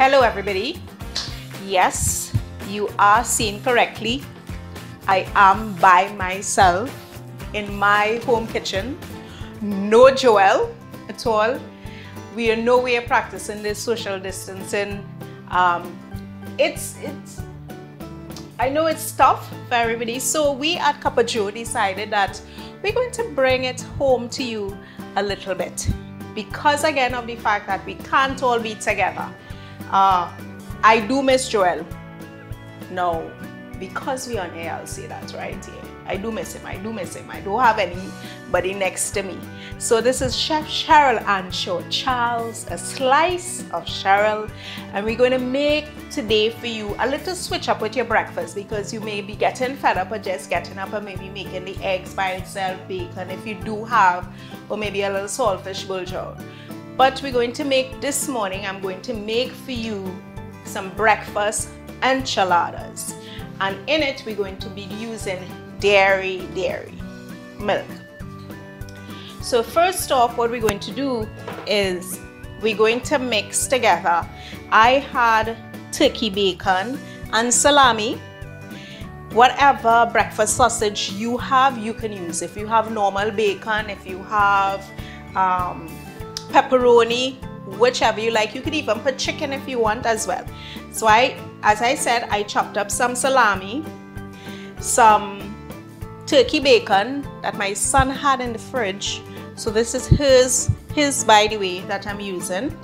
Hello everybody. Yes, you are seeing correctly. I am by myself in my home kitchen. No Joel at all. We are nowhere practicing this social distancing. I know it's tough for everybody, so we at Cup of Joe decided that we're going to bring it home to you a little bit, because again of the fact that we can't all be together. I do miss Joel. No, because we're on air, I'll say that right here. I do miss him. I don't have anybody next to me. So this is Chef Cheryl-Ann Shortt-Charles, a slice of Cheryl, and we're going to make today for you a little switch up with your breakfast, because you may be getting fed up of just getting up and maybe making the eggs by itself, bacon if you do have, or maybe a little saltfish boulgogne. But we're going to make this morning, I'm going to make for you some breakfast enchiladas, and in it we're going to be using dairy milk. So first off, what we're going to do is we're going to mix together. I had turkey bacon and salami. Whatever breakfast sausage you have, you can use. If you have normal bacon, if you have pepperoni, whichever you like, you could even put chicken if you want as well. So as I said, I chopped up some salami, some turkey bacon that my son had in the fridge. So this is his by the way that I'm using,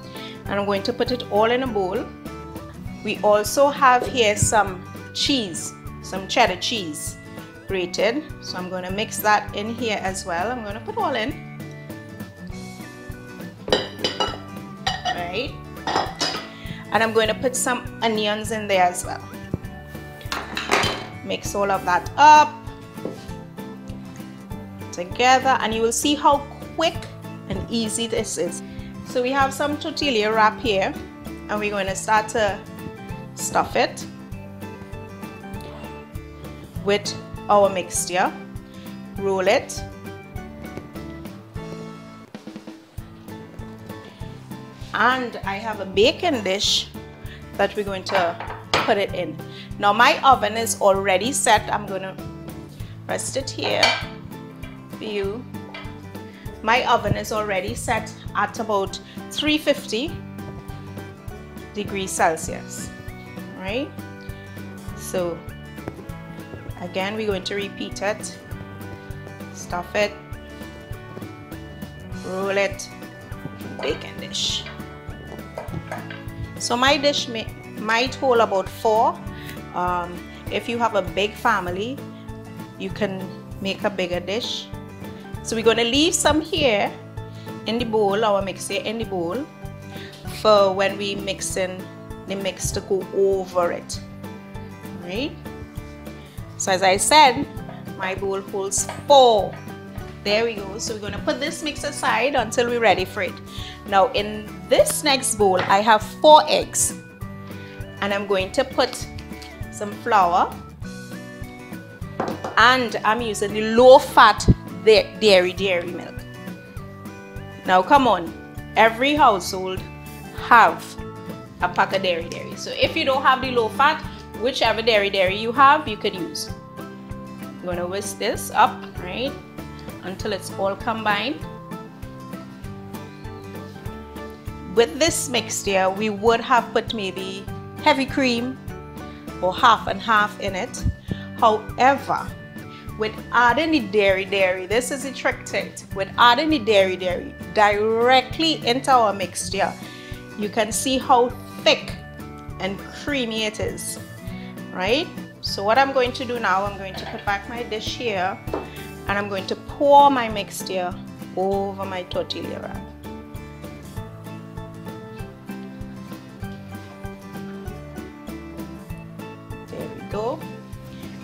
and I'm going to put it all in a bowl. We also have here some cheese, some cheddar cheese grated, so I'm going to mix that in here as well. I'm going to put all in. Right, and I'm going to put some onions in there as well. Mix all of that up together, and you will see how quick and easy this is. So we have some tortilla wrap here, and we're going to start to stuff it with our mixture. Roll it. And I have a baking dish that we're going to put it in. Now my oven is already set. I'm going to rest it here for you. My oven is already set at about 350 degrees Celsius. Right? So again, we're going to repeat it. Stuff it. Roll it. Baking dish. So my dish might hold about 4. If you have a big family, you can make a bigger dish. So we're going to leave some here in the bowl, our mixture in the bowl, for when we mix in the mix to go over it. Right? So as I said, my bowl holds 4. There we go. So we're going to put this mix aside until we're ready for it. Now in this next bowl, I have 4 eggs, and I'm going to put some flour, and I'm using the low-fat dairy milk. Now come on, every household have a pack of dairy. So if you don't have the low-fat, whichever dairy you have, you could use. I'm going to whisk this up, right, until it's all combined. With this mixture, we would have put maybe heavy cream or half and half in it. However, with adding the dairy, this is the trick to it. With adding the dairy directly into our mixture, you can see how thick and creamy it is, right? So what I'm going to do now, I'm going to put back my dish here, and I'm going to pour my mixture over my tortilla wrap. There we go.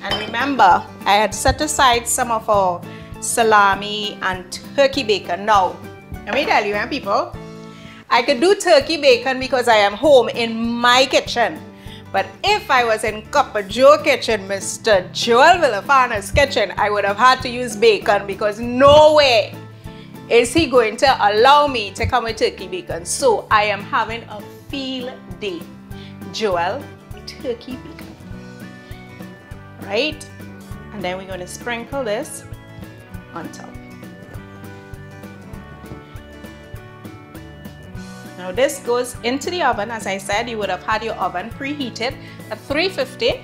And remember, I had set aside some of our salami and turkey bacon. Now, let me tell you, people, I could do turkey bacon because I am home in my kitchen. But if I was in Cup of Joe kitchen, Mr. Joel Villafana's kitchen, I would have had to use bacon, because no way is he going to allow me to come with turkey bacon. So I am having a field day. Joel turkey bacon. Right? And then we're going to sprinkle this on top. Now this goes into the oven. As I said, you would have had your oven preheated at 350.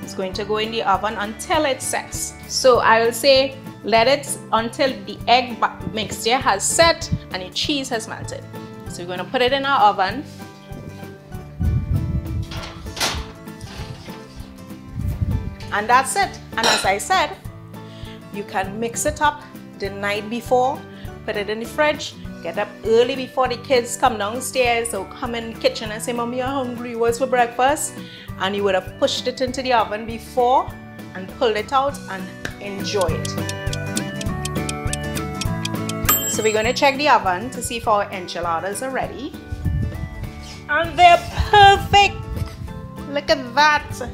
It's going to go in the oven until it sets. So I will say let it until the egg mixture has set and the cheese has melted. So we're going to put it in our oven. And that's it. And as I said, you can mix it up the night before, put it in the fridge, get up early before the kids come downstairs or come in the kitchen and say, Mommy, I'm hungry, what's for breakfast? And you would have pushed it into the oven before and pulled it out and enjoy it. So we're going to check the oven to see if our enchiladas are ready. And they're perfect! Look at that!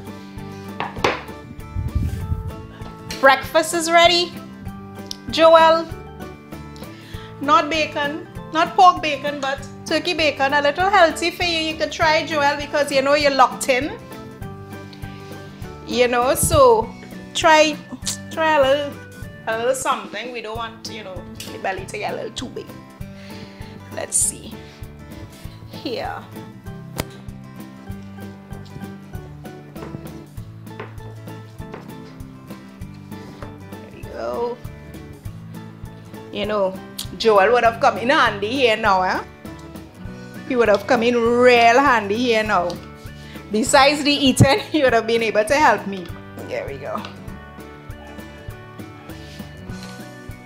Breakfast is ready. Joel, not bacon, not pork bacon, but turkey bacon, a little healthy for you. You could try, Joel, because you know you're locked in. You know, so try a little something. We don't want, you know, the belly to get a little too big. Let's see. Here. Go. You know, Joel would have come in handy here now, eh? He would have come in real handy here now. Besides the eating, he would have been able to help me. There we go.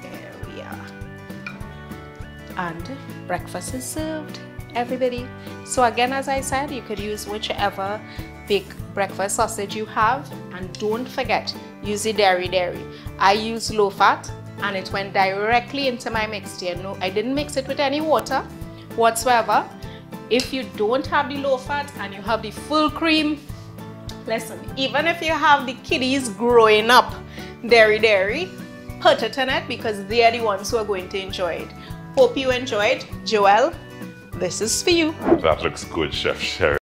There we are. And breakfast is served, everybody. So again, as I said, you could use whichever big breakfast sausage you have, and don't forget, use the dairy. I use low fat and it went directly into my mixture. No, I didn't mix it with any water whatsoever. If you don't have the low fat and you have the full cream, listen, even if you have the kiddies growing up dairy, put it in it because they are the ones who are going to enjoy it. Hope you enjoyed. Joel, this is for you. That looks good, Chef Cheryl.